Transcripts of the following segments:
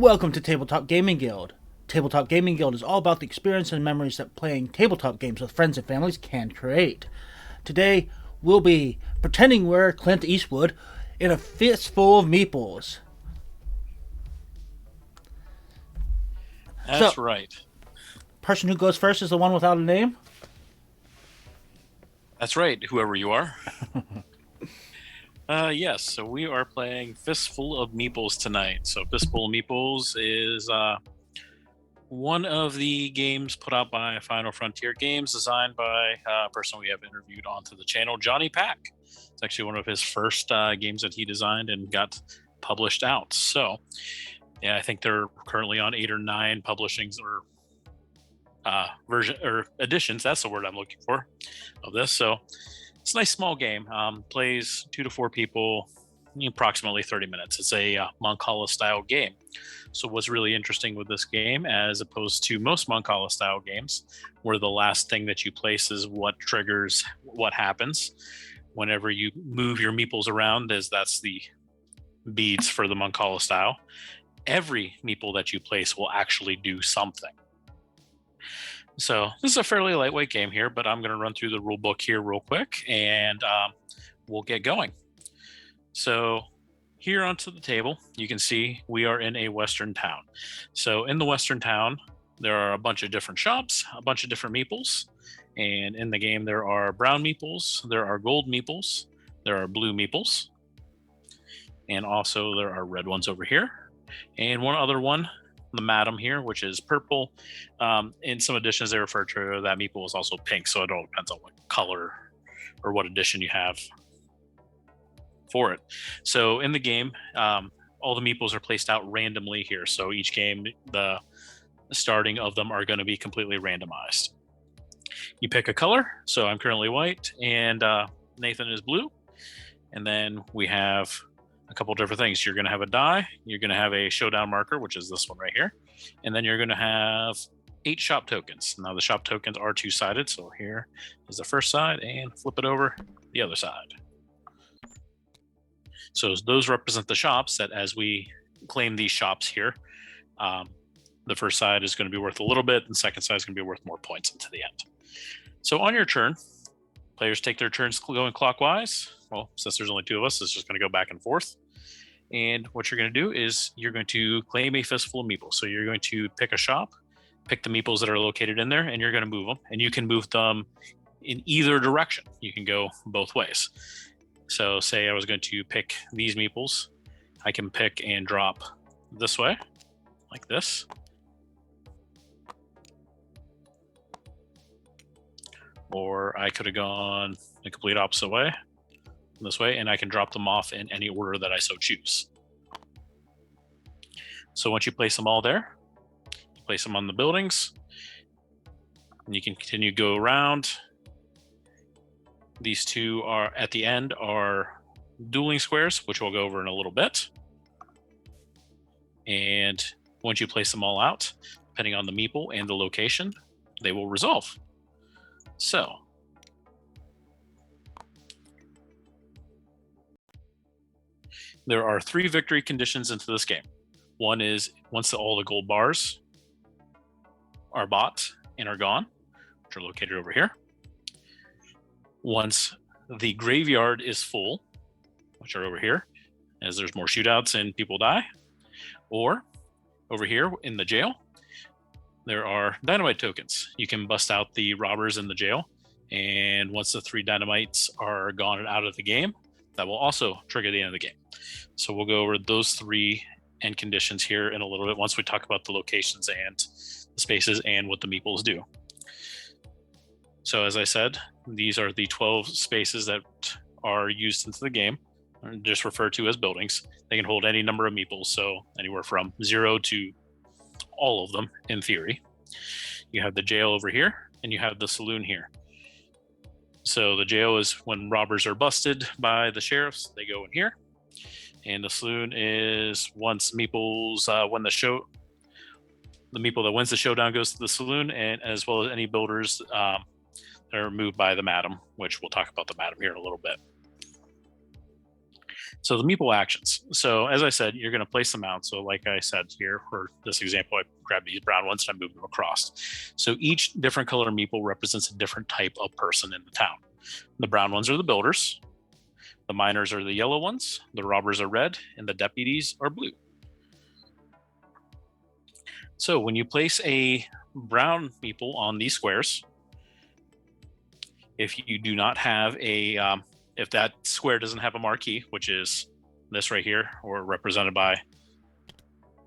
Welcome to Tabletop Gaming Guild. Tabletop Gaming Guild is all about the experience and memories that playing tabletop games with friends and families can create. Today, we'll be pretending we're Clint Eastwood in a fistful of meeples. That's So, right. person who goes first is the one without a name? That's right, whoever you are. Yes, so we are playing Fistful of Meeples tonight. So Fistful of Meeples is one of the games put out by Final Frontier Games, designed by a person we have interviewed onto the channel, Johnny Pack. It's actually one of his first games that he designed and got published out. So, yeah, I think they're currently on 8 or 9 publishings or version or editions. That's the word I'm looking for of this. So it's a nice small game. Plays 2 to 4 people, approximately 30 minutes. It's a Mancala style game. So what's really interesting with this game, as opposed to most Mancala style games, where the last thing that you place is what triggers what happens whenever you move your meeples around, that's the beads for the Mancala style. Every meeple that you place will actually do something. So this is a fairly lightweight game here, but I'm going to run through the rule book here real quick, and we'll get going. So here onto the table, you can see we are in a Western town. So in the Western town, there are a bunch of different shops, a bunch of different meeples, and in the game there are brown meeples, there are gold meeples, there are blue meeples, and also there are red ones over here, and one other one, the madam here, which is purple. In some editions, they refer to that meeple as also pink, so it all depends on what color or what edition you have for it. So in the game, all the meeples are placed out randomly here. So each game, the starting of them are going to be completely randomized. You pick a color. So I'm currently white, and Nathan is blue. And then we have a couple different things. You're going to have a die, you're going to have a showdown marker, which is this one right here, and then you're going to have 8 shop tokens. Now the shop tokens are 2-sided, so here is the first side, and flip it over the other side. So those represent the shops that, as we claim these shops here, the first side is going to be worth a little bit, and the second side is going to be worth more points into the end. So on your turn, players take their turns going clockwise. Well, since there's only 2 of us, it's just going to go back and forth. And what you're going to do is you're going to claim a fistful of meeples. So you're going to pick a shop, pick the meeples that are located in there, and you're going to move them. And you can move them in either direction. You can go both ways. So say I was going to pick these meeples. I can pick and drop this way, like this. Or I could have gone the complete opposite way, this way, and I can drop them off in any order that I so choose. So once you place them all there, you place them on the buildings, and you can continue to go around. These 2 are at the end are dueling squares, which we'll go over in a little bit. And once you place them all out, depending on the meeple and the location, they will resolve. So there are 3 victory conditions into this game. One is once all the gold bars are bought and are gone, which are located over here. Once the graveyard is full, which are over here, as there's more shootouts and people die. Or over here in the jail, there are dynamite tokens. You can bust out the robbers in the jail, and once the 3 dynamites are gone and out of the game, that will also trigger the end of the game. So we'll go over those 3 end conditions here in a little bit once we talk about the locations and the spaces and what the meeples do. So as I said, these are the 12 spaces that are used into the game, just referred to as buildings. They can hold any number of meeples, so anywhere from 0 to all of them in theory. You have the jail over here, and you have the saloon here. So the jail is when robbers are busted by the sheriffs, they go in here. And the saloon is once meeples win the show, the meeple that wins the showdown goes to the saloon, and as well as any builders that are moved by the madam, which we'll talk about the madam here in a little bit. So the meeple actions. So as I said, you're going to place them out. So like I said here for this example, I grabbed these brown ones and I moved them across. So each different color meeple represents a different type of person in the town. The brown ones are the builders, the miners are the yellow ones, the robbers are red, and the deputies are blue. So when you place a brown meeple on these squares, if you do not have a if that square doesn't have a marquee, which is this right here, or represented by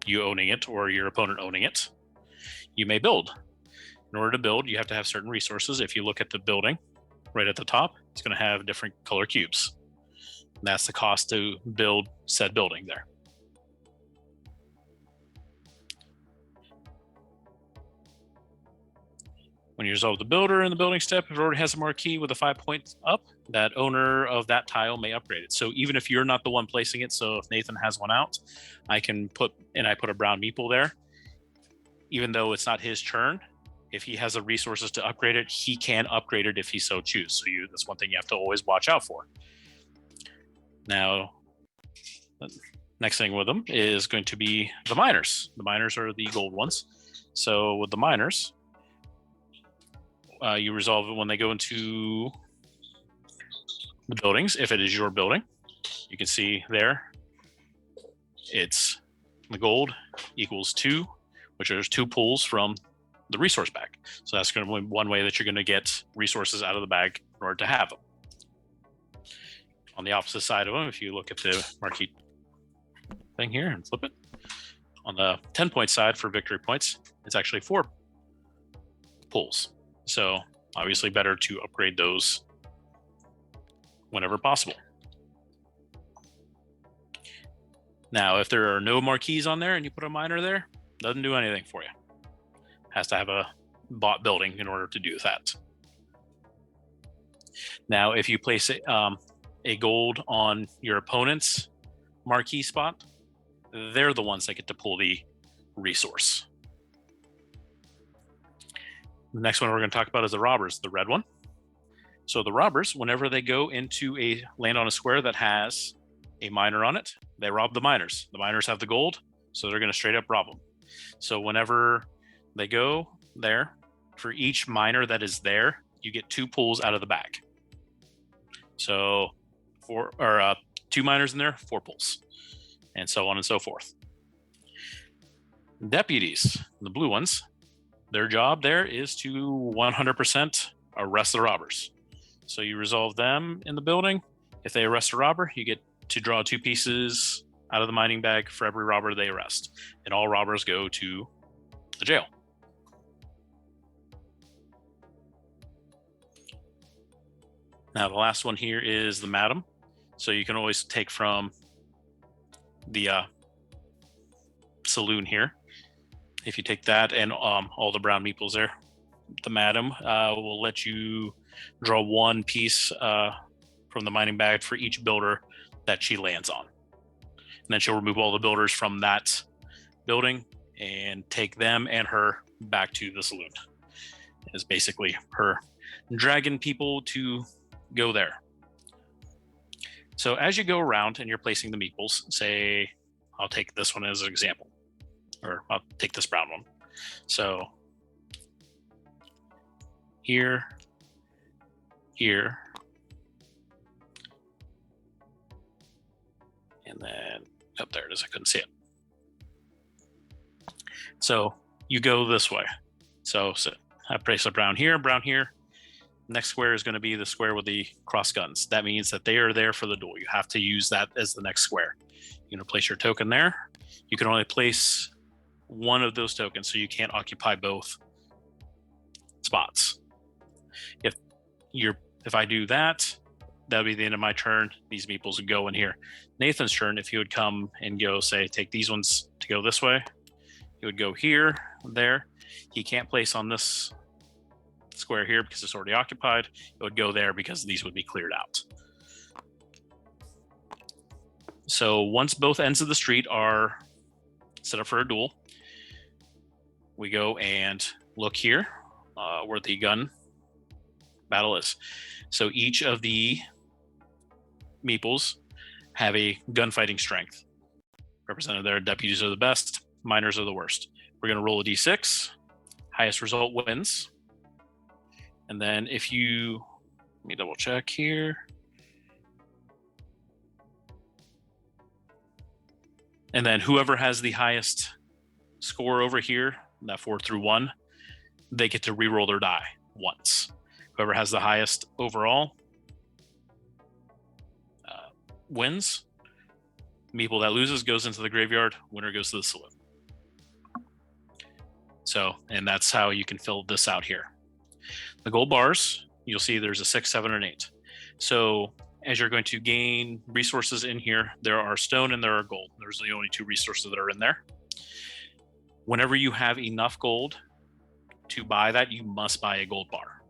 you owning it or your opponent owning it, you may build. In order to build, you have to have certain resources. If you look at the building right at the top, it's going to have different color cubes. And that's the cost to build said building there. When you resolve the builder in the building step, if it already has a marquee with a 5 points up, that owner of that tile may upgrade it. So even if you're not the one placing it, so if Nathan has one out, I put a brown meeple there. Even though it's not his turn, if he has the resources to upgrade it, he can upgrade it if he so chooses. So that's one thing you have to always watch out for. Now, the next thing with them is going to be the miners. The miners are the gold ones. So with the miners, you resolve it when they go into the buildings. If it is your building, you can see there, it's the gold equals 2, which is 2 pulls from the resource bag. So that's going to be one way that you're going to get resources out of the bag in order to have them. On the opposite side of them, if you look at the marquee thing here and flip it, on the 10-point side for victory points, it's actually 4 pulls. So obviously better to upgrade those whenever possible. Now, if there are no marquees on there and you put a miner there, doesn't do anything for you. Has to have a bought building in order to do that. Now, if you place a gold on your opponent's marquee spot, they're the ones that get to pull the resource. The next one we're going to talk about is the robbers, the red one. So the robbers, whenever they go into a land on a square that has a miner on it, they rob the miners. The miners have the gold, so they're going to straight up rob them. So whenever they go there, for each miner that is there, you get 2 pulls out of the bag. So 2 miners in there, 4 pulls, and so on and so forth. Deputies, the blue ones, their job there is to 100% arrest the robbers. So you resolve them in the building. If they arrest a robber, you get to draw 2 pieces out of the mining bag for every robber they arrest. And all robbers go to the jail. Now, the last one here is the madam. So you can always take from the saloon here. If you take that and all the brown meeples there, the madam will let you draw 1 piece from the mining bag for each builder that she lands on. And then she'll remove all the builders from that building and take them and her back to the saloon. It's basically her dragging people to go there. So as you go around and you're placing the meeples, say, I'll take this one as an example, or I'll take this brown one. So here, and then up there it is. I couldn't see it. So you go this way. So I place a brown here. Next square is going to be the square with the cross guns. That means that they are there for the duel. You have to use that as the next square. You're going to place your token there. You can only place one of those tokens, so you can't occupy both spots. If I do that, that'll be the end of my turn. These meeples would go in here. Nathan's turn, if he would come and go, say, take these ones to go this way, he would go here, there. He can't place on this square here because it's already occupied. It would go there because these would be cleared out. So once both ends of the street are set up for a duel, we go and look here where the gun battle is. So each of the meeples have a gunfighting strength. Represented there, deputies are the best, miners are the worst. We're going to roll a d6. Highest result wins. And then if you... Let me double check here. And then whoever has the highest score over here, that 4 through 1, they get to re-roll their die once. Whoever has the highest overall wins. Meeple that loses goes into the graveyard. Winner goes to the saloon. So, and that's how you can fill this out here. The gold bars, you'll see there's a 6, 7, and 8. So as you're going to gain resources in here, there are stone and there are gold. There's the only 2 resources that are in there. Whenever you have enough gold to buy that, you must buy a gold bar.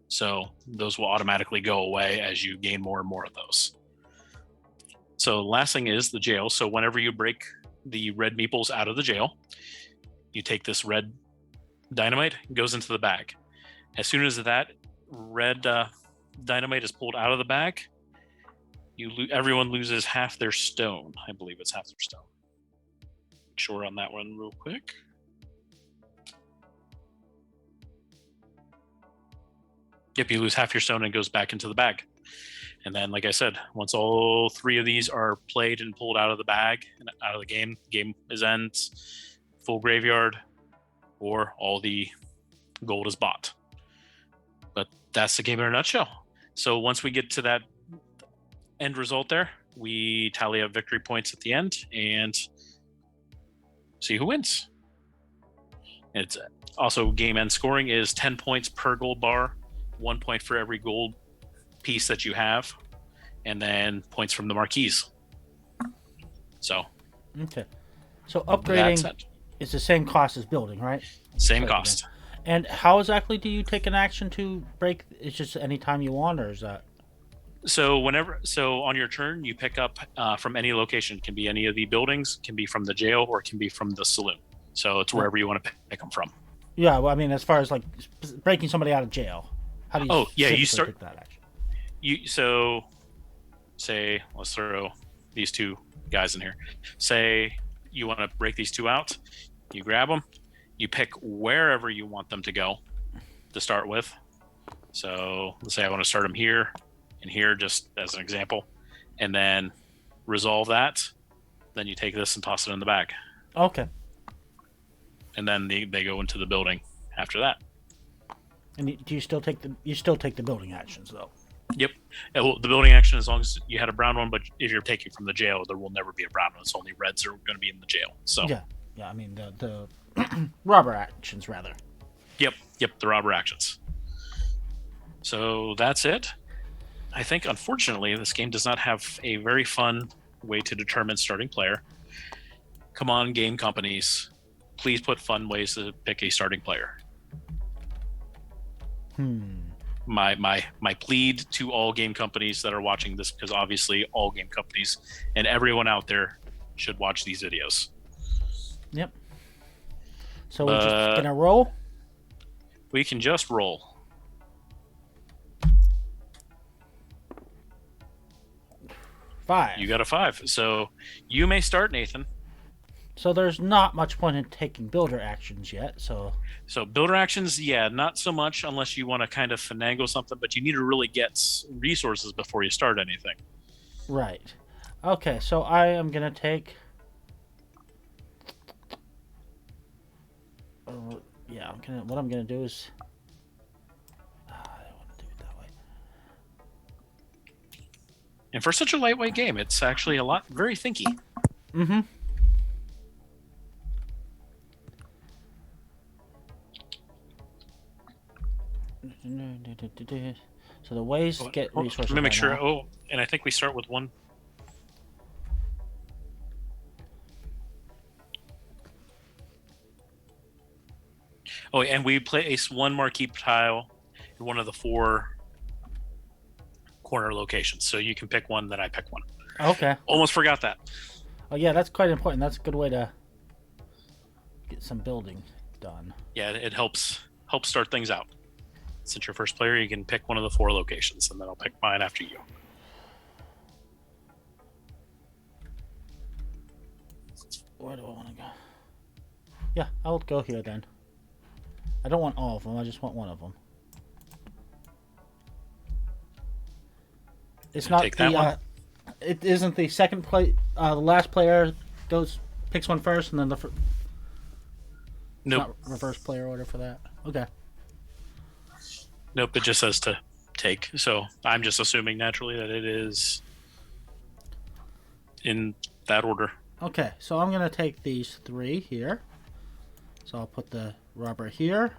So those will automatically go away as you gain more and more of those. So the last thing is the jail. So whenever you break the red meeples out of the jail, you take this red dynamite, it goes into the bag. As soon as that red dynamite is pulled out of the bag, everyone loses half their stone. I believe it's half their stone. Make sure on that one real quick. Yep, you lose half your stone and it goes back into the bag. And then, like I said, once all 3 of these are played and pulled out of the bag and out of the game is ends, full graveyard, or all the gold is bought. But that's the game in a nutshell. So once we get to that end result there, we tally up victory points at the end and see who wins. It's also game end scoring is 10 points per gold bar, 1 point for every gold piece that you have, and then points from the marquees. So okay, so upgrading is the same cost as building, right? Same cost. And how exactly do you take an action to break? It's just any time you want, or is that? So on your turn, you pick up from any location. It can be any of the buildings, can be from the jail, or it can be from the saloon. So it's wherever you want to pick them from. Yeah, well, I mean, as far as like breaking somebody out of jail, how do you? You start take that action. So say, let's throw these 2 guys in here. Say you want to break these 2 out. You grab them. You pick wherever you want them to go to start with. So let's say I want to start them here and here, just as an example, and then resolve that. Then you take this and toss it in the bag. Okay. And then they go into the building after that. And do you still take the building actions though? Yep. Well, the building action, as long as you had a brown one, but if you're taking from the jail, there will never be a brown one. It's only reds are going to be in the jail. So yeah. I mean the robber actions rather. Yep. The robber actions. So that's it. I think, unfortunately, this game does not have a very fun way to determine starting player. Come on, game companies, please put fun ways to pick a starting player. My plead to all game companies that are watching this, because obviously all game companies and everyone out there should watch these videos. Yep. So we're just gonna roll? We can just roll. Five. You got a 5. So you may start, Nathan. So there's not much point in taking builder actions yet. So builder actions, yeah, not so much unless you want to kind of finagle something, but you need to really get resources before you start anything. Right. Okay, so I am going to take... what I'm going to do is... I don't want to do it that way. And for such a lightweight game, it's actually very thinky. Mm-hmm. So the ways to get resources. Let me make sure. Oh, and I think we start with 1. Oh, and we place 1 marquee tile in one of the 4 corner locations. So you can pick one, then I pick one. Okay. Almost forgot that. Oh yeah, that's quite important. That's a good way to get some building done. Yeah, it helps start things out. Since you're first player, you can pick one of the 4 locations, and then I'll pick mine after you. Where do I want to go? Yeah, I'll go here then. I don't want all of them. I just want one of them. It's not take that one. It isn't the second play. The last player picks one first, and then Nope. Not reverse player order for that. Okay. Nope. It just says to take. So I'm just assuming naturally that it is in that order. Okay, so I'm gonna take these 3 here. So I'll put the rubber here.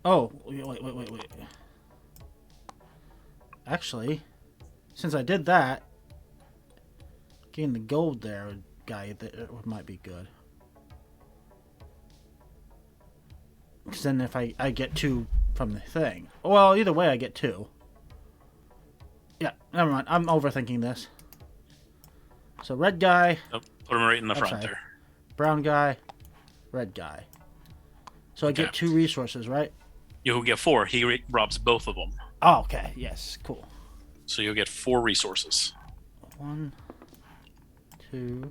Oh, wait. Actually, since I did that, getting the gold there guy might be good. Because then if I get 2 from the thing. Well, either way I get 2. Yeah, never mind. I'm overthinking this. So red guy. Nope. Put him right in the front there. Brown guy. Red guy. So I get 2 resources, right? You'll get 4. He robs both of them. Oh, okay. Yes. Cool. So you'll get 4 resources. 1, 2,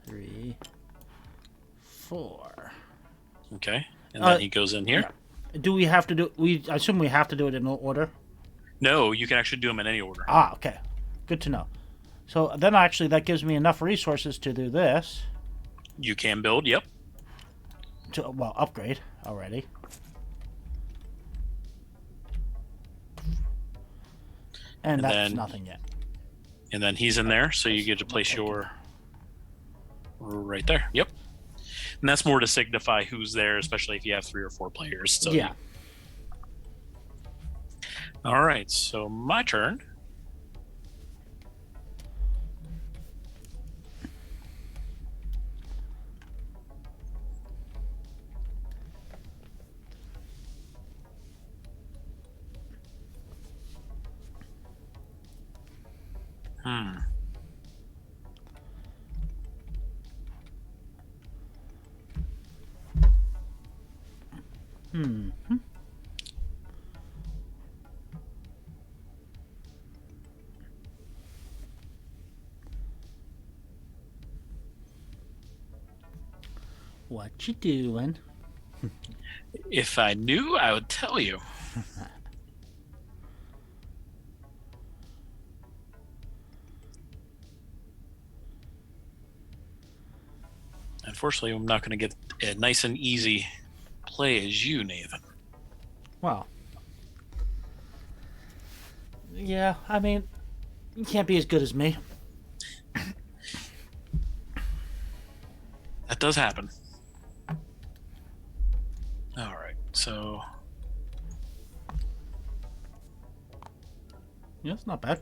3, 4. Okay. And then he goes in here. Do we have to do? I assume we have to do it in order. No, you can actually do them in any order. Ah, okay. Good to know. So then actually that gives me enough resources to do this. You can build, yep. To upgrade already. And that's then, nothing yet. And then he's in there, so you get to place your right there. Yep. And that's more to signify who's there, especially if you have 3 or 4 players. So yeah. All right, so my turn. What you doing? If I knew, I would tell you. Unfortunately, I'm not going to get a nice and easy play as you, Nathan. Well. Yeah, I mean, you can't be as good as me. That does happen. All right, so... Yeah, it's not bad.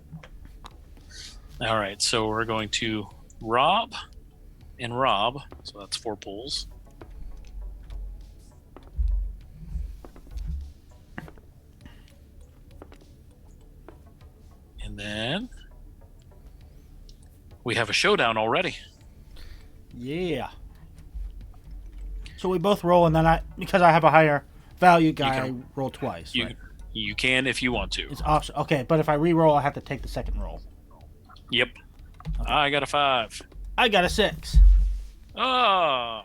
All right, so we're going to rob and rob. So that's 4 pulls. And then we have a showdown already. Yeah. So we both roll, and then because I have a higher value guy, I roll twice. Right? You can if you want to. It's option. Okay, but if I re-roll, I have to take the second roll. Yep. Okay. I got a 5. I got a 6. Oh.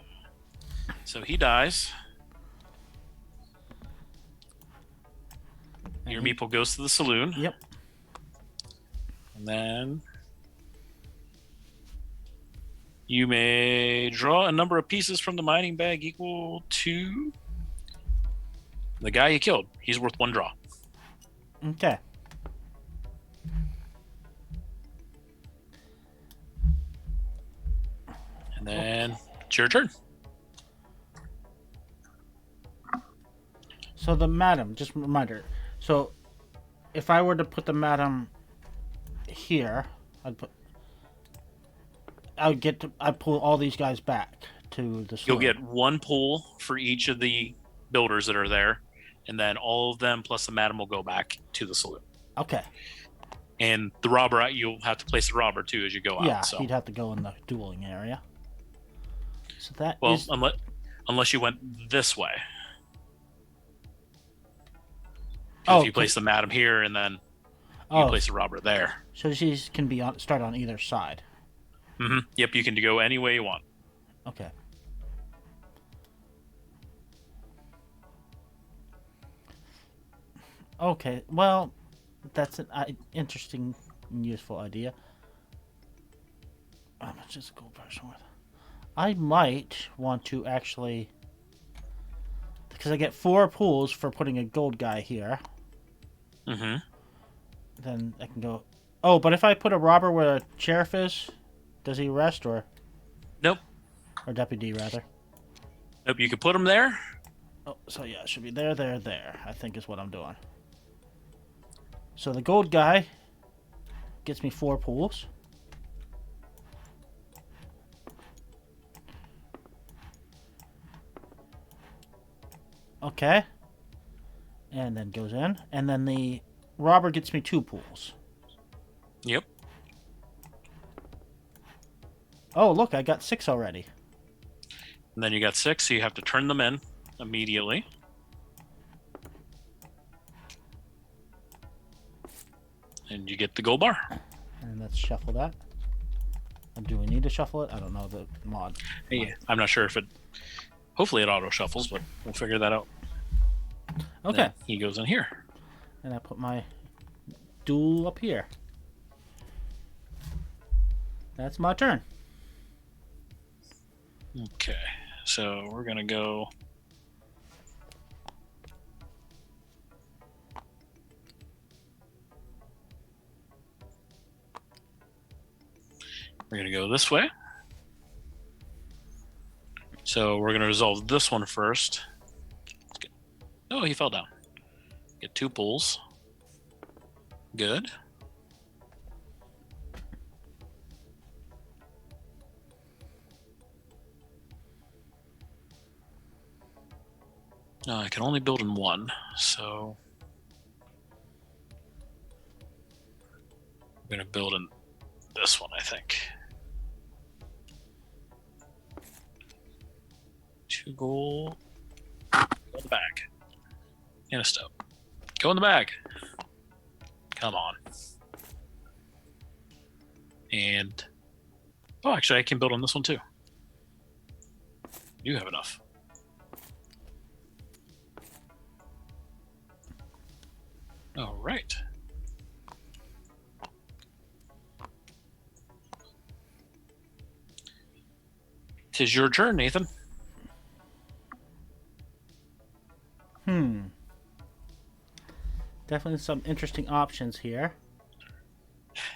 So he dies. Your meeple goes to the saloon. Yep. And then you may draw a number of pieces from the mining bag equal to the guy you killed. He's worth 1 draw. Okay. And then it's your turn. So the madam, just a reminder. So if I were to put the madam here, I'd pull all these guys back to the You'll get 1 pull for each of the builders that are there, and then all of them plus the madam will go back to the saloon. Okay. And the robber, you'll have to place the robber too as you go out. Yeah, so. he'd have to go in the dueling area. So that well, is... unless you went this way. Oh, if you place the madam here and then you Oh, place a robber there. so she can be start on either side. Yep, you can go any way you want. Okay. Okay, well, that's an interesting and useful idea. I'm just a gold person with. I might want to actually, because I get 4 pools for putting a gold guy here. Then I can go. Oh, but if I put a robber where a sheriff is, does he rest or? Nope. Or deputy rather. Nope. You can put him there. Oh, so yeah, it should be there, there, there. I think is what I'm doing. So the gold guy gets me 4 pools. Okay. And then goes in. And then the robber gets me 2 pools. Yep. Oh, look, I got 6 already. And then you got 6, so you have to turn them in immediately. And you get the gold bar. And let's shuffle that. Do we need to shuffle it? I don't know the mod. Hey, I'm not sure if it... Hopefully it auto-shuffles, but we'll figure that out. Okay. Then he goes in here. And I put my duel up here. That's my turn. Okay, so we're going to go... We're going to go this way. So we're going to resolve this one first. Oh, he fell down. Get 2 pulls. Good. I can only build in 1, so I'm going to build in this one, I think. 2 gold. Go in the bag. And a stone. Go in the bag. Come on. And... Oh, actually, I can build on this one, too. You have enough. All right. Tis your turn, Nathan. Definitely some interesting options here.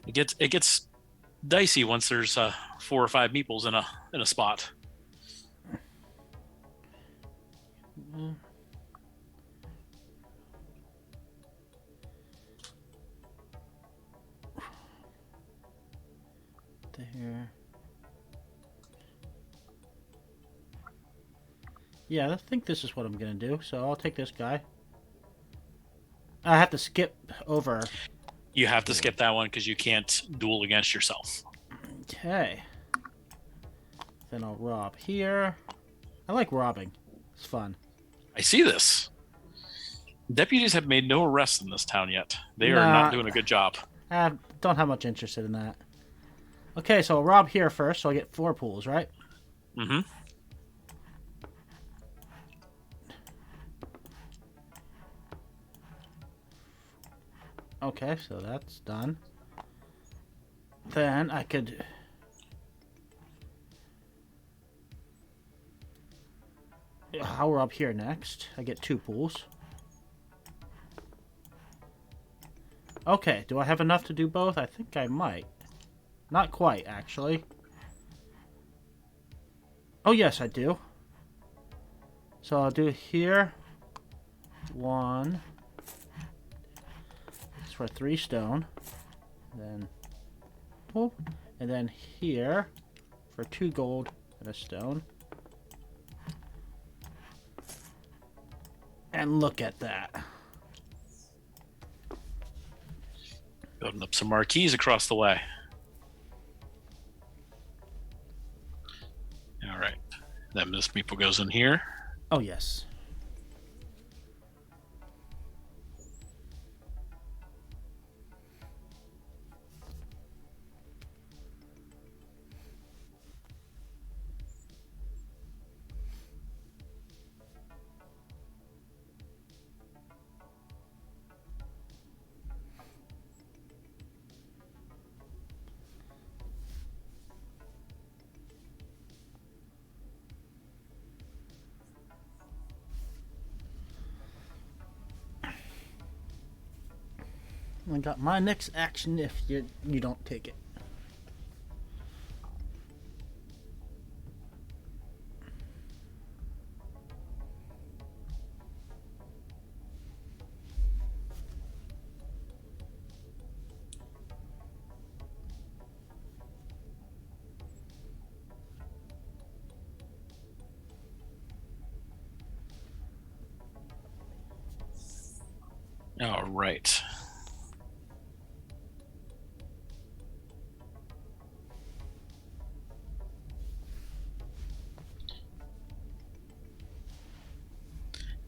It gets dicey once there's 4 or 5 meeples in a spot. There. Yeah, I think this is what I'm gonna do. So I'll take this guy. I have to skip over. You have to skip that one because you can't duel against yourself. Okay. Then I'll rob here. I like robbing. It's fun. I see this. Deputies have made no arrests in this town yet. They are not doing a good job. I don't have much interest in that. Okay, so I'll rob here first, so I get 4 pools, right? Mm-hmm. Okay, so that's done. Then I could... I'll rob here next. I get 2 pools. Okay, do I have enough to do both? I think I might. Not quite, actually. Oh, yes, I do. So I'll do here. 1. It's for 3 stone. Then, whoop, and then here for 2 gold and a stone. And look at that. Building up some marquees across the way. All right. Then this meeple goes in here. Oh, yes. I got my next action if you don't take it. All right.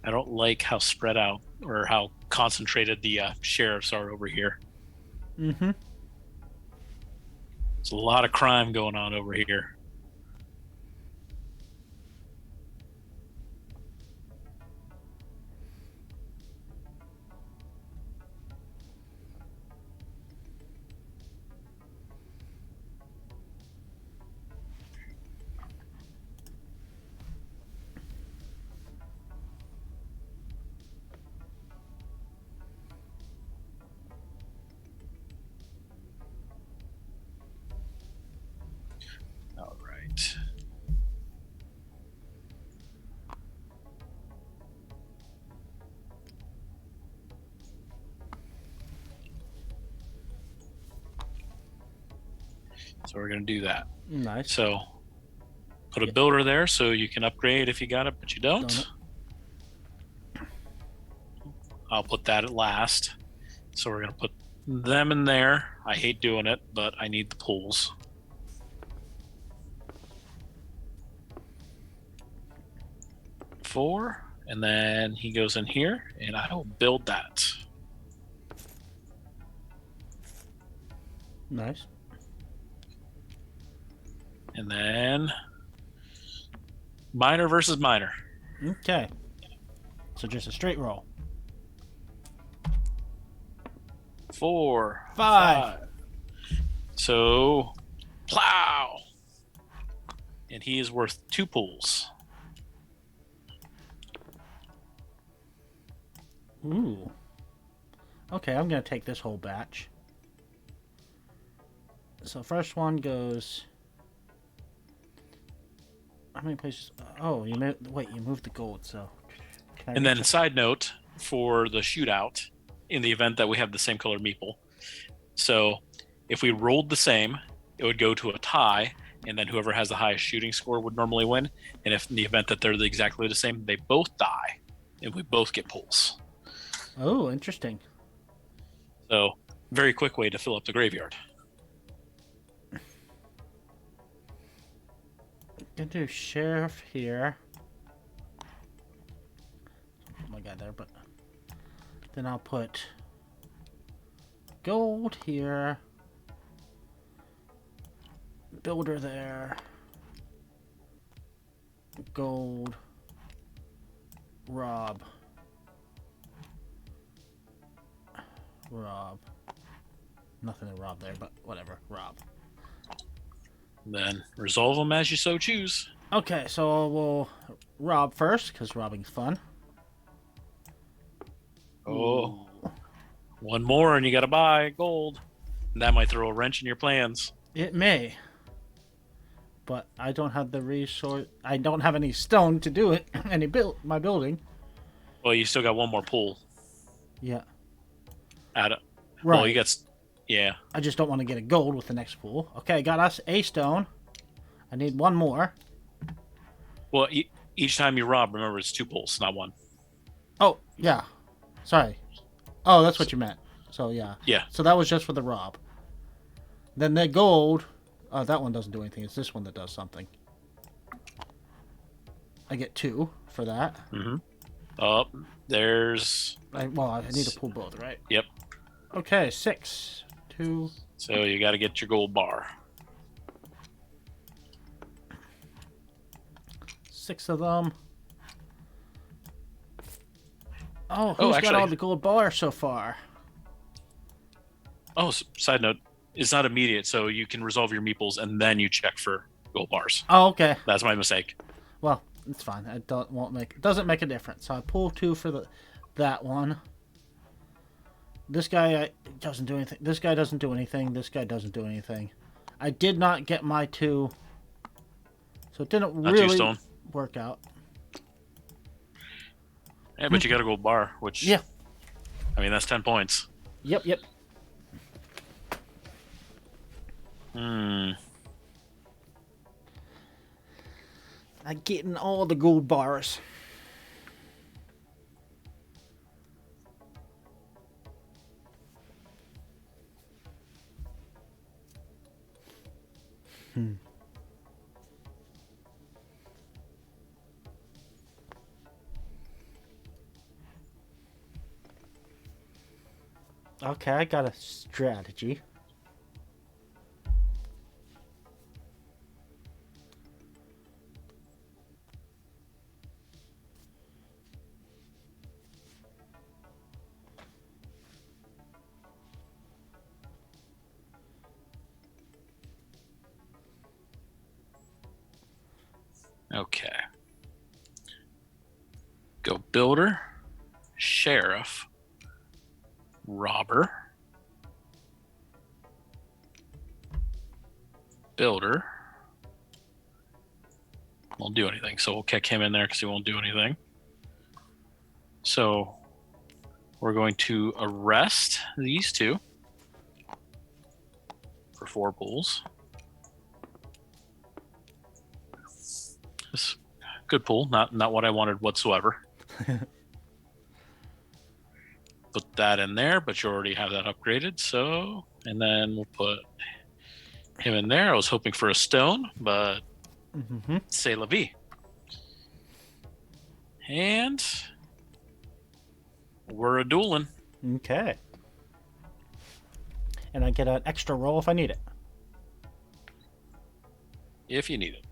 I don't like how spread out or how concentrated the sheriffs are over here. Mm-hmm. There's a lot of crime going on over here. All right. So we're going to do that. Nice. So put a builder there so you can upgrade if you got it, but you don't. I'll put that at last. So we're going to put them in there. I hate doing it, but I need the pools. Four, and then he goes in here, and I will build that. Nice. And then minor versus minor. Okay. So just a straight roll. 4, 5. So plow, and he is worth 2 pools. Ooh. Okay, I'm gonna take this whole batch. So first one goes. How many places? Oh, you moved the gold. So. And then, side note for the shootout, in the event that we have the same color meeple. So, if we rolled the same, it would go to a tie, and then whoever has the highest shooting score would normally win. And if in the event that they're exactly the same, they both die, and we both get pulls. Oh, interesting. So, very quick way to fill up the graveyard. Gonna do sheriff here. Oh my god, there, but then I'll put gold here, builder there, gold, Rob. Nothing to rob there, but whatever. Rob. Then resolve them as you so choose. Okay, so we'll rob first, because robbing's fun. Oh. Ooh. One more and you gotta buy gold. That might throw a wrench in your plans. It may. But I don't have the resource. I don't have any stone to do it. My building. Well, you still got one more pool. Yeah. Right. Well, you got. Yeah. I just don't want to get a gold with the next pool. Okay, got us a stone. I need one more. Well, each time you rob, remember it's 2 pools, not 1. Oh, yeah. Sorry. Oh, that's what you meant. So, yeah. Yeah. So that was just for the rob. Then the gold. Oh, that one doesn't do anything. It's this one that does something. I get 2 for that. Mm-hmm. Oh, there's... I need to pull both, right? Yep. Okay, 6. 2. So you got to get your gold bar. 6 of them. Oh, who's got all the gold bars so far? Oh, side note, it's not immediate, so you can resolve your meeples and then you check for gold bars. Oh, okay. That's my mistake. Well, it's fine. It doesn't make a difference. So I pull 2 for that one. This guy doesn't do anything. This guy doesn't do anything. This guy doesn't do anything. I did not get my 2, so it didn't Not 2 really stone. work out. Yeah, but you got a gold bar, which Yeah. I mean that's 10 points. Yep. Hmm. I'm getting all the gold bars. Okay, I got a strategy. Okay. Go builder, sheriff, robber, builder. Won't do anything, so we'll kick him in there because he won't do anything. So we're going to arrest these 2 for 4 pulls. This good pull, not what I wanted whatsoever. Put that in there, but you already have that upgraded, so and then we'll put him in there. I was hoping for a stone, but c'est la vie. And we're a dueling. Okay. And I get an extra roll if I need it. If you need it.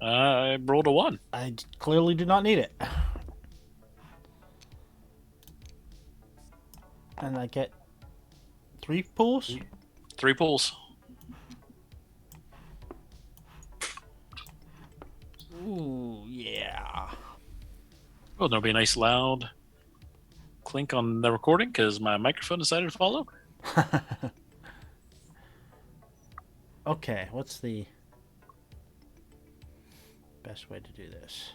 I rolled a 1. I clearly do not need it. And I get 3 pulls? 3 pulls. Ooh, yeah. Oh, there'll be a nice loud clink on the recording because my microphone decided to fall over. Okay, what's the best way to do this?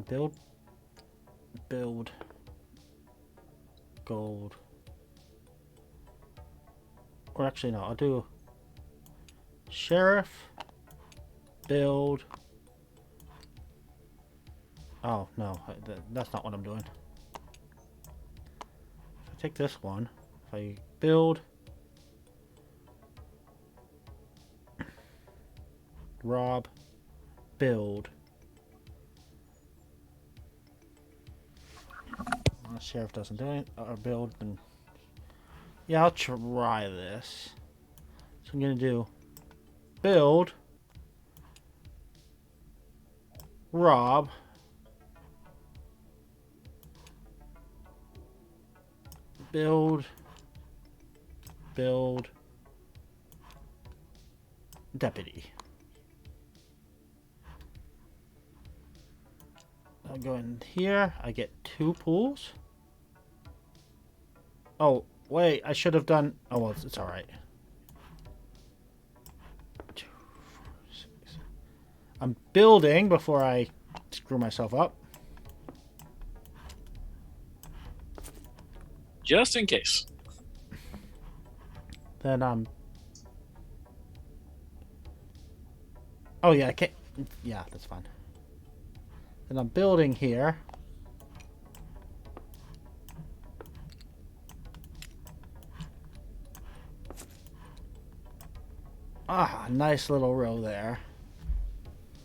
Build, gold. Or actually, no, I'll do sheriff, build. Oh, no, that's not what I'm doing. If I take this one, if I build, rob, build. Well, sheriff doesn't do it, or build, then yeah, I'll try this. So I'm gonna do build, rob, build, deputy. I'll go in here. I get 2 pools. Oh, wait, I should have done... Oh, well, it's alright. 2, 4, 6. I'm building before I screw myself up. Just in case. Then I'm... Oh, yeah, I can't... Yeah, that's fine. Then I'm building here. Ah, nice little row there.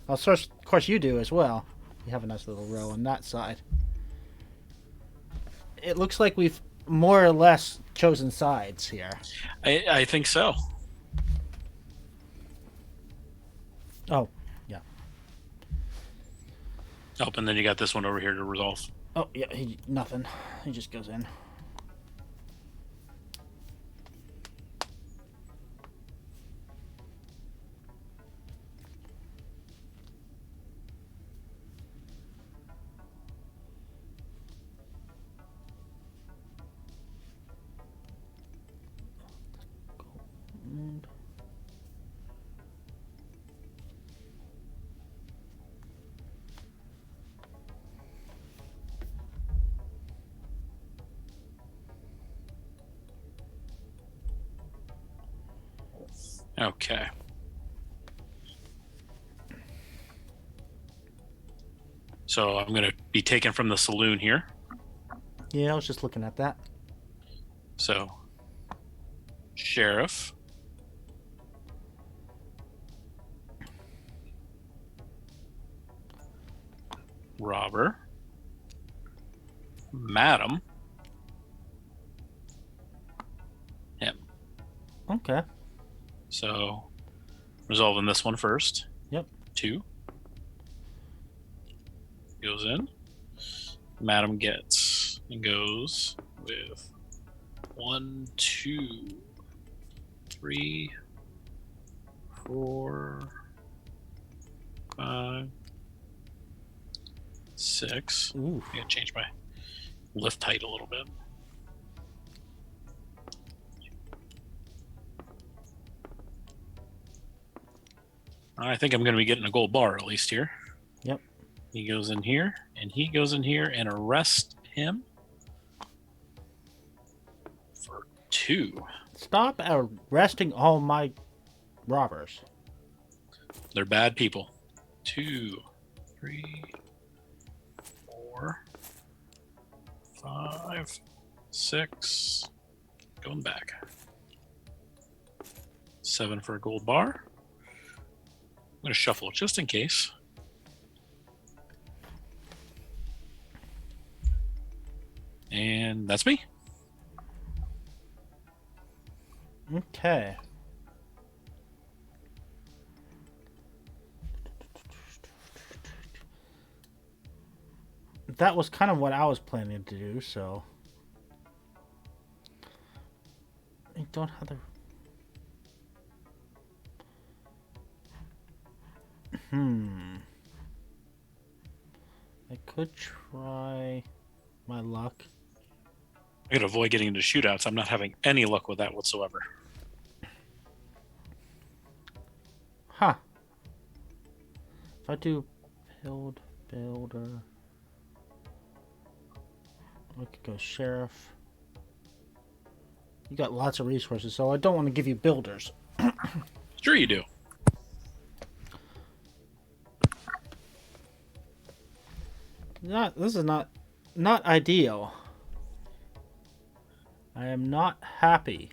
Of course you do as well. You have a nice little row on that side. It looks like we've more or less chosen sides here. I think so. Oh, yeah. Oh, and then you got this one over here to resolve. Oh, yeah, nothing. He just goes in. Okay. So I'm going to be taken from the saloon here. Yeah, I was just looking at that. So, sheriff. Robber. Madam. Him. Okay. So, resolving this one first. Yep. 2. Goes in. Madam gets and goes with 1, 2, 3, 4, 5, 6. Ooh. I gotta change my lift height a little bit. I think I'm going to be getting a gold bar at least here. Yep. He goes in here, and he goes in here and arrest him for 2. Stop arresting all my robbers. They're bad people. 2, 3, 4, 5, 6. Going back. 7 for a gold bar. I'm going to shuffle just in case. And that's me. Okay. That was kind of what I was planning to do, so... I don't have the... I could try my luck. I could avoid getting into shootouts. I'm not having any luck with that whatsoever. Huh. If I do builder... I could go sheriff. You got lots of resources, so I don't want to give you builders. Sure you do. This is not ideal. I am not happy.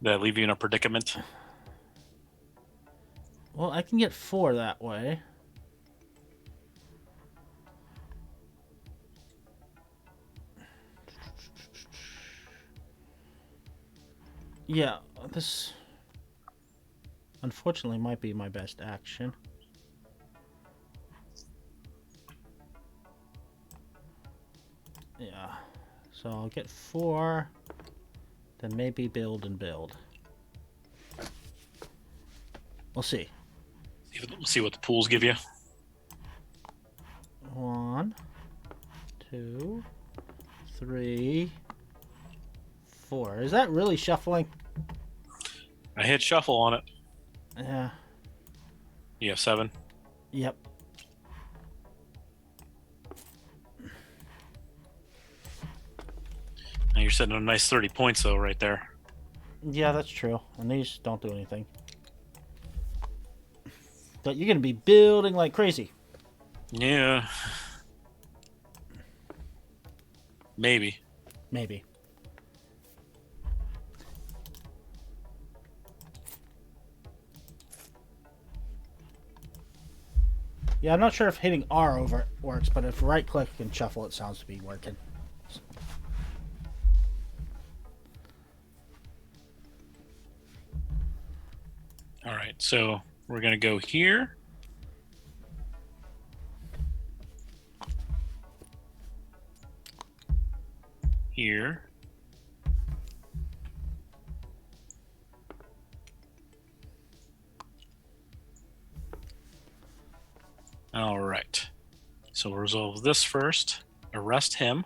Did I leave you in a predicament? Well, I can get 4 that way. Yeah, this unfortunately might be my best action. Yeah, so I'll get 4, then maybe build and build. We'll see. See what the pools give you. 1, 2, 3, 4. Is that really shuffling? I hit shuffle on it. Yeah. You have 7. Yep. And you're sitting on a nice 30 points though, right there. Yeah, that's true. And these don't do anything. But you're gonna be building like crazy. Yeah. Maybe. Maybe. Yeah, I'm not sure if hitting R over works, but if right click and shuffle, it sounds to be working. All right, so we're gonna go here. Here. All right. So we'll resolve this first. Arrest him.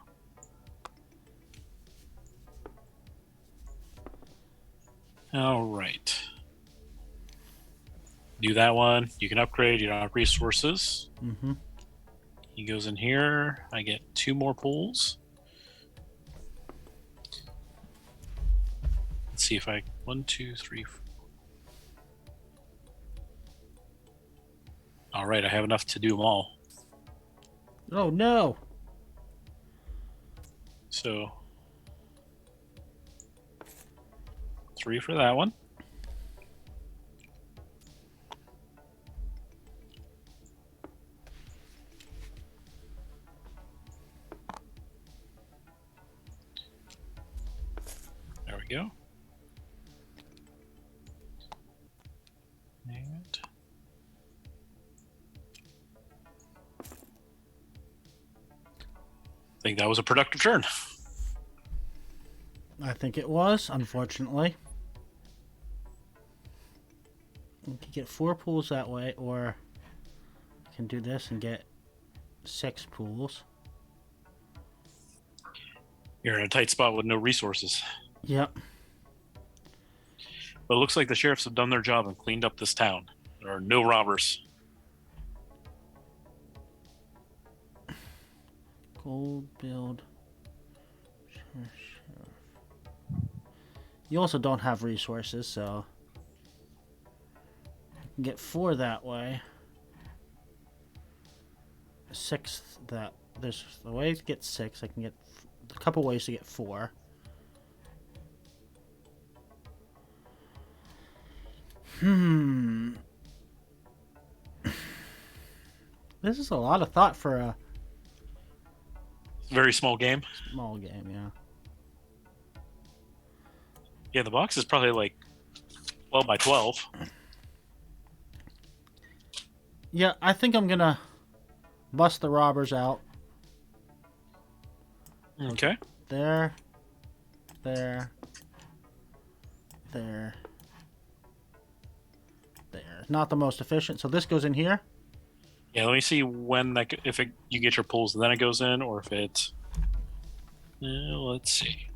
All right. Do that one. You can upgrade. You don't have resources. Mm-hmm. He goes in here. I get 2 more pools. let's see if I 1, 2, 3. All right, I have enough to do them all. Oh no! So 3 for that one. There we go. And I think that was a productive turn. I think it was, unfortunately. You can get 4 pools that way, or you can do this and get 6 pools. You're in a tight spot with no resources. Yep. But it looks like the sheriffs have done their job and cleaned up this town. There are no robbers. Gold build. Sheriff. You also don't have resources, so you can get 4 that way. 6 that there's a way to get 6. I can get a couple ways to get 4. This is a lot of thought for a Very small game. small game, yeah. Yeah, the box is probably like 12 by 12. Yeah, I think I'm gonna bust the robbers out. Okay. There. There. Not the most efficient, so this goes in here. Yeah, let me see when that you get your pulls and then it goes in, or if it. Let's see.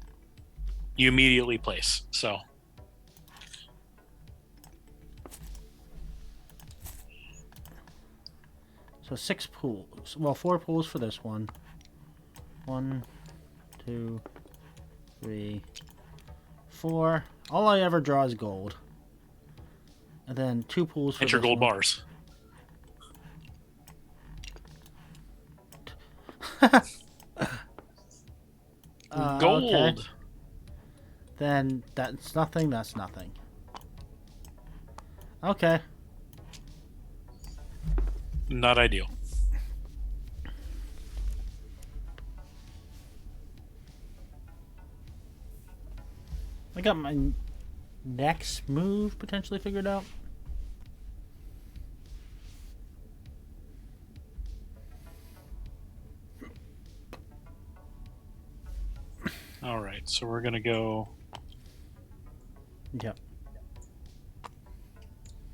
You immediately place. So. So 6 pools. Well, 4 pools for this one. 1, 2, 3, 4. All I ever draw is gold. And then 2 pools for Hit your this gold one. bars. Gold. Okay. Then that's nothing. That's nothing. Okay. Not ideal. I got my next move potentially figured out. All right, so we're gonna go. Yep.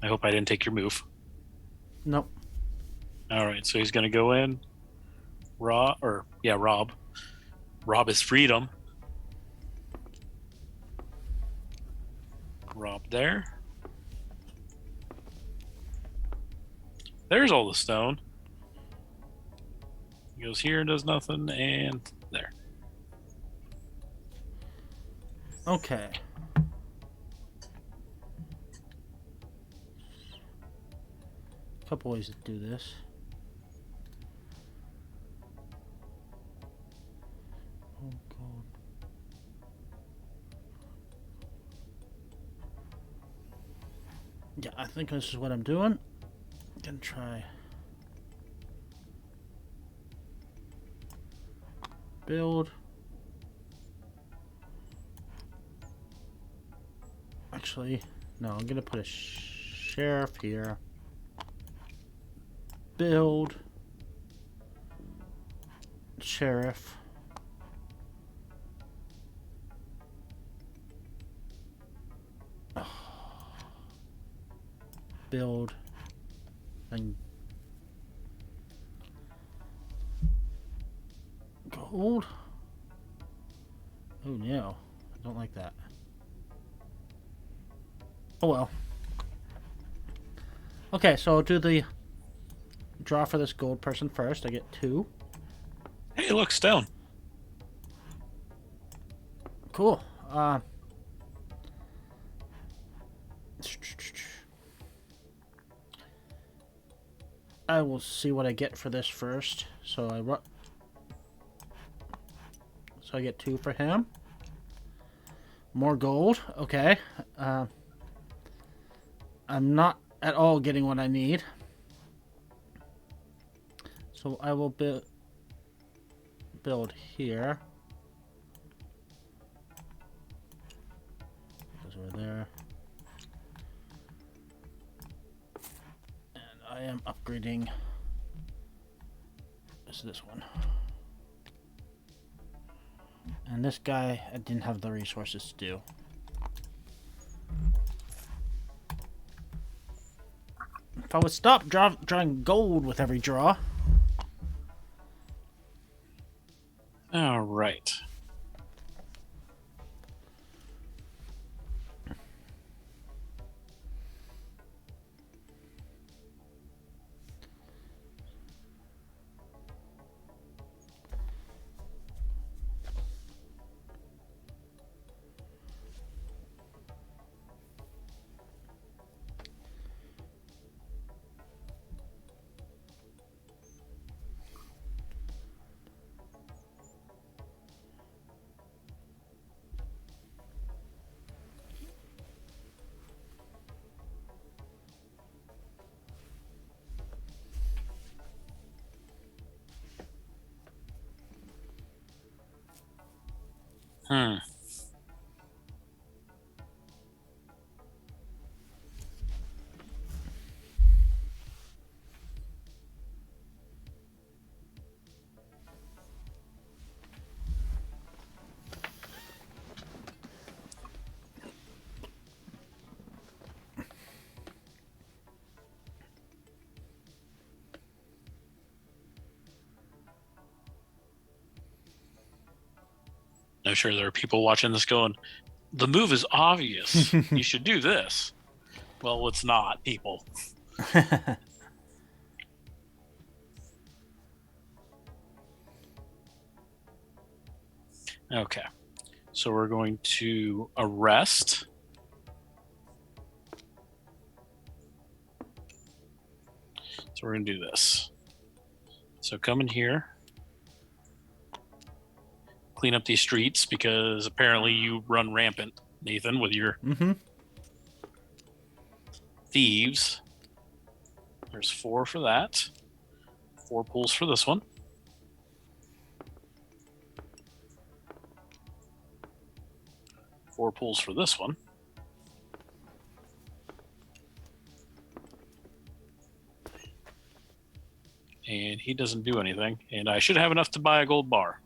I hope I didn't take your move. Nope. All right, so he's gonna go in. Rob. Rob is freedom. Rob there. There's all the stone. He goes here and does nothing, and there. Okay. Couple ways to do this. Oh god. Yeah, I think this is what I'm doing. Gonna try build. Actually, no, I'm gonna put a sheriff here. Build. Sheriff. Build. And gold. Oh no, I don't like that. Oh well. Okay, so I'll do the draw for this gold person first. I get 2. Hey, look, stone. Cool. I will see what I get for this first. So I get 2 for him. More gold. Okay. I'm not at all getting what I need. So I will build here. Goes over there. And I am upgrading this one. And this guy, I didn't have the resources to do. If I would stop drawing gold with every draw. All right. Hmm. I'm sure there are people watching this going, the move is obvious. You should do this. Well, it's not, people. Okay. So we're going to arrest. So we're going to do this. So come in here. Clean up these streets because apparently you run rampant, Nathan, with your thieves. There's 4 for that. 4 pulls for this one. Four pulls for this one. And he doesn't do anything. And I should have enough to buy a gold bar.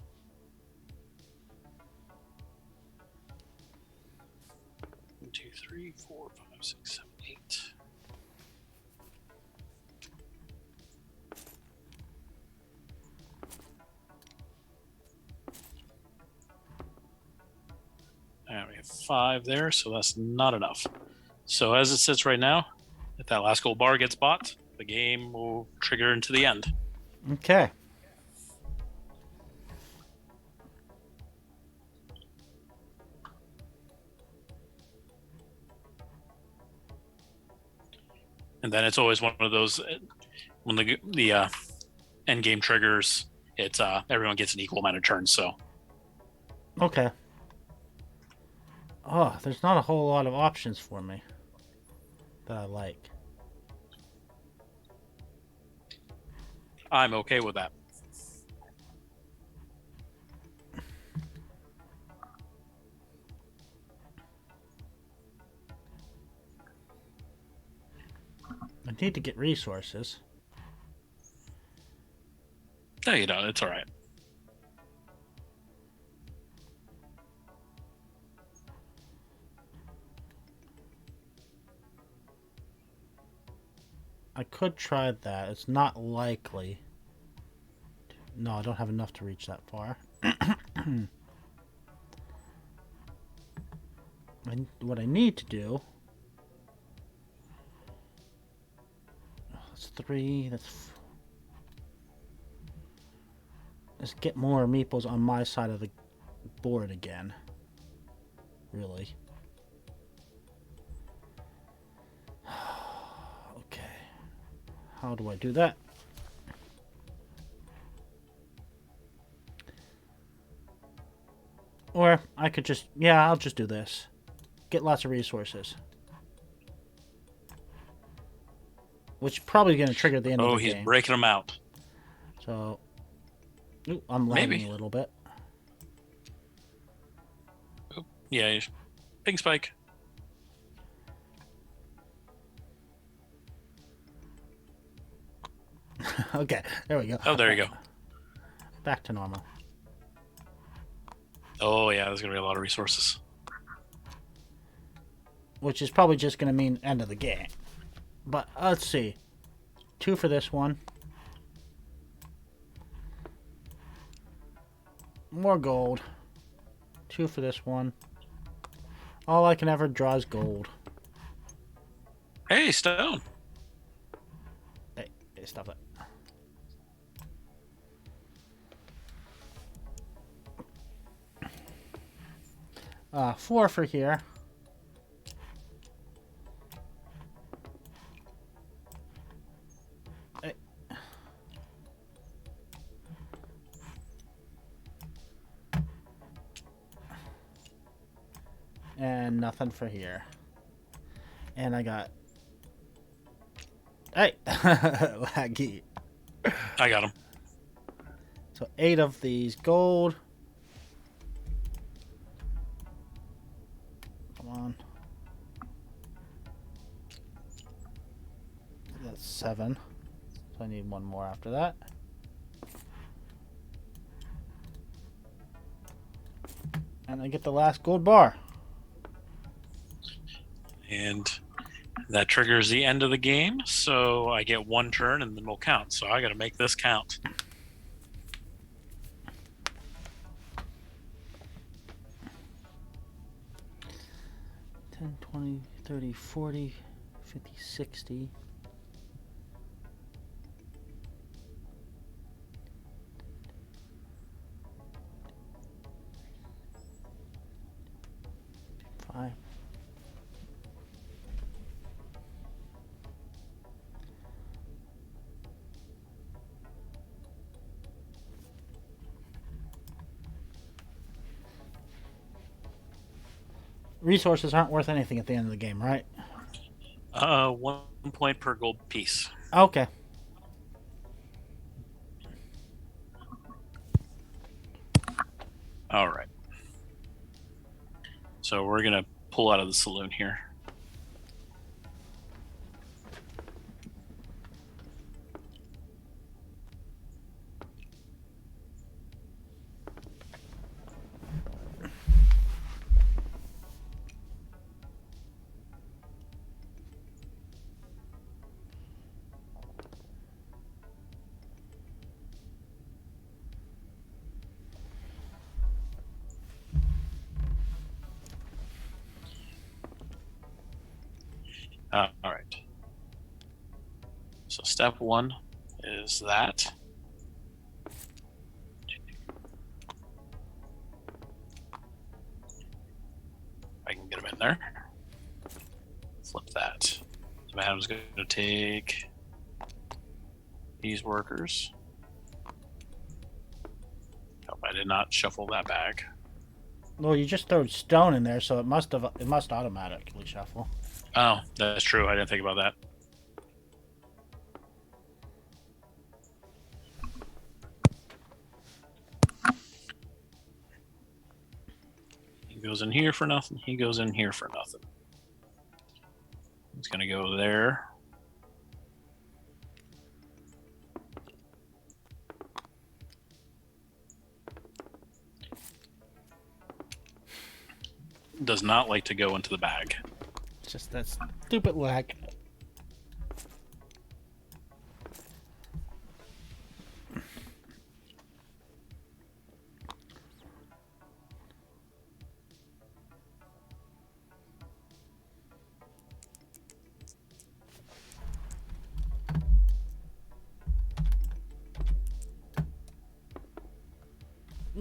One, 2, 3, 4, 5, 6, 7, 8. And we have 5 there, so that's not enough. So as it sits right now, if that last gold bar gets bought, the game will trigger into the end. Okay. And then it's always one of those when the end game triggers. It's everyone gets an equal amount of turns. So okay. Oh, there's not a whole lot of options for me that I like. I'm okay with that. I need to get resources. No, you don't. It's all right. I could try that. It's not likely. No, I don't have enough to reach that far. What I need to do... That's 3. Let's get more meeples on my side of the board again. Really. How do I do that? Or I could just... Yeah, I'll just do this. Get lots of resources. Which is probably going to trigger the end of the game. Oh, he's breaking them out. So... Ooh, I'm lagging Maybe. a little bit. Oh, yeah, ping spike. Okay, there we go. Oh, there you go. Back to normal. Oh, yeah, there's going to be a lot of resources. Which is probably just going to mean end of the game. But let's see. 2 for this one. More gold. 2 for this one. All I can ever draw is gold. Hey, stone. Hey, stop it. Four for here. Hey. And nothing for here. And I got... Hey! Laggy. I got him. So 8 of these gold. Come on. That's 7. So I need 1 more after that. And I get the last gold bar. And that triggers the end of the game, so I get 1 turn and then we'll count. So I got to make this count. 10, 20, 30, 40, 50, 60. Five. Resources aren't worth anything at the end of the game, right? 1 point per gold piece. Okay. All right. So we're going to pull out of the saloon here. All right. So step 1 is that. I can get him in there. Flip that. So Madam's going to take these workers. Nope, I did not shuffle that bag. Well, you just threw stone in there, so it must automatically shuffle. Oh, that's true. I didn't think about that. He goes in here for nothing. He goes in here for nothing. He's going to go there. Does not like to go into the bag. It's just that stupid lag.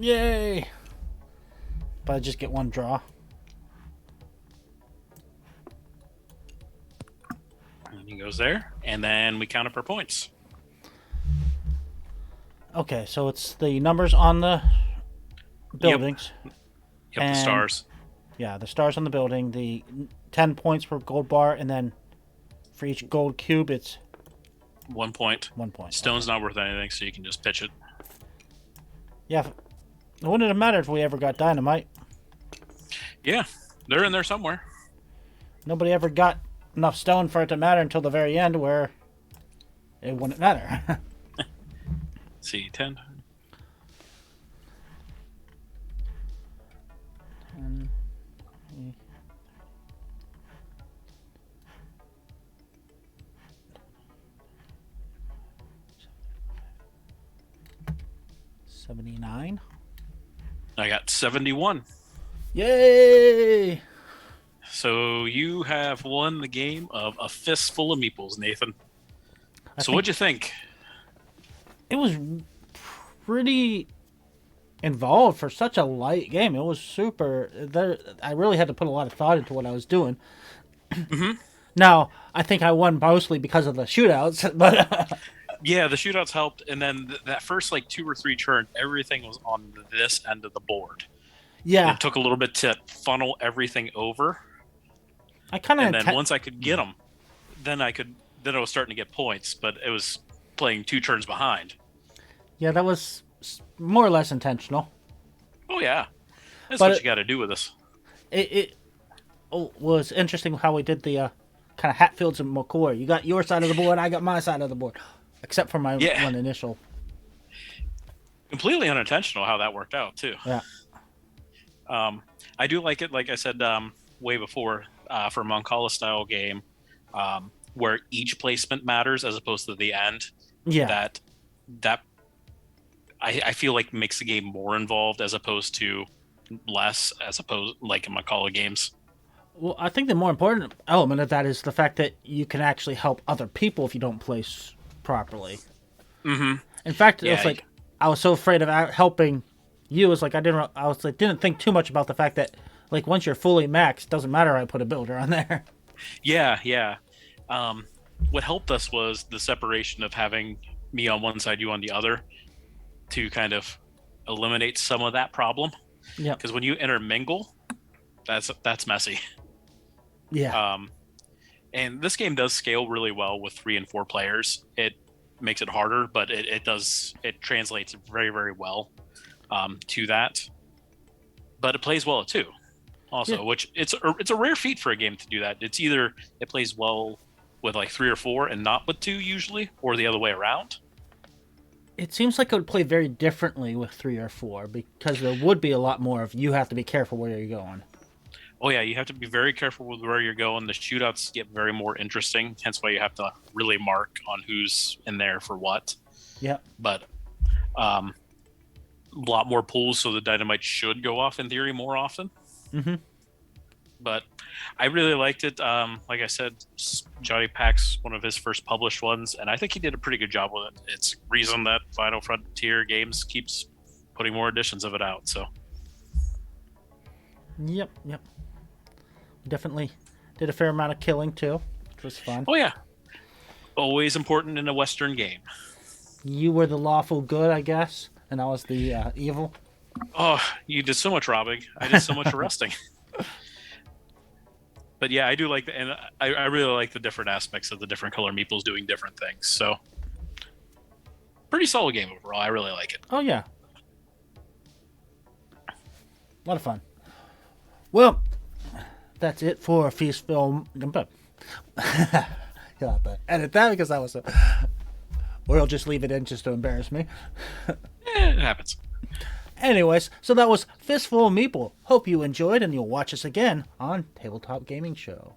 Yay! But I just get 1 draw. And he goes there, and then we count up our points. Okay, so it's the numbers on the buildings. Yep, the stars. Yeah, the stars on the building, the 10 points per gold bar, and then for each gold cube, it's 1 point. 1 point. Stone's not worth anything, so you can just pitch it. Yeah, it wouldn't have mattered if we ever got dynamite. Yeah, they're in there somewhere. Nobody ever got enough stone for it to matter until the very end, where it wouldn't matter. See, 10. 10, 79. I got 71. Yay! So you have won the game of a fistful of meeples, Nathan. So what'd you think? It was pretty involved for such a light game. It was super. I really had to put a lot of thought into what I was doing. Mm-hmm. Now, I think I won mostly because of the shootouts, but yeah, the shootouts helped, and then that first 2 or 3 turns, everything was on this end of the board. Yeah, it took a little bit to funnel everything over. And then once I could get them, then I was starting to get points, but it was playing 2 turns behind. Yeah, that was more or less intentional. Oh yeah, that's what you got to do with this. It was interesting how we did the kind of Hatfields and McCoy. You got your side of the board, I got my side of the board, except for my one initial. Completely unintentional how that worked out too. Yeah. I do like it, like I said way before, for a Moncala style game, where each placement matters as opposed to the end. Yeah. That I feel like makes the game more involved as opposed to less, as opposed like in Moncala games. Well, I think the more important element of that is the fact that you can actually help other people if you don't place properly. Mm-hmm. In fact, it was like I was so afraid of helping you. It's like I didn't think too much about the fact that once you're fully maxed, it doesn't matter. I put a builder on there. Yeah. What helped us was the separation of having me on one side, you on the other, to kind of eliminate some of that problem. Yeah. Because when you intermingle, that's messy. Yeah. And this game does scale really well with 3 and 4 players. It makes it harder, but it translates very, very well to that. But it plays well at 2 also, which it's a rare feat for a game to do that. It's either it plays well with 3 or 4 and not with 2 usually, or the other way around. It seems like it would play very differently with 3 or 4 because there would be a lot more of you have to be careful where you're going. Oh yeah, you have to be very careful with where you're going. The shootouts get very more interesting, hence why you have to really mark on who's in there for what. Yeah. But a lot more pulls, so the dynamite should go off in theory more often. Mm-hmm. But I really liked it. Like I said, Johnny Pack's one of his first published ones, and I think he did a pretty good job with it. It's the reason that Final Frontier Games keeps putting more editions of it out. So. Yep. Definitely did a fair amount of killing too, which was fun. Oh yeah, always important in a Western game. You were the lawful good, I guess, and I was the evil. Oh, you did so much robbing. I did so much arresting. But yeah, I do like and I really like the different aspects of the different color meeples doing different things. So, pretty solid game overall. I really like it. Oh yeah, a lot of fun. Well, that's it for Fistful. You'll have to edit that because that was or you'll just leave it in just to embarrass me. It happens. Anyways, so that was Fistful Meeple. Hope you enjoyed, and you'll watch us again on Tabletop Gaming Show.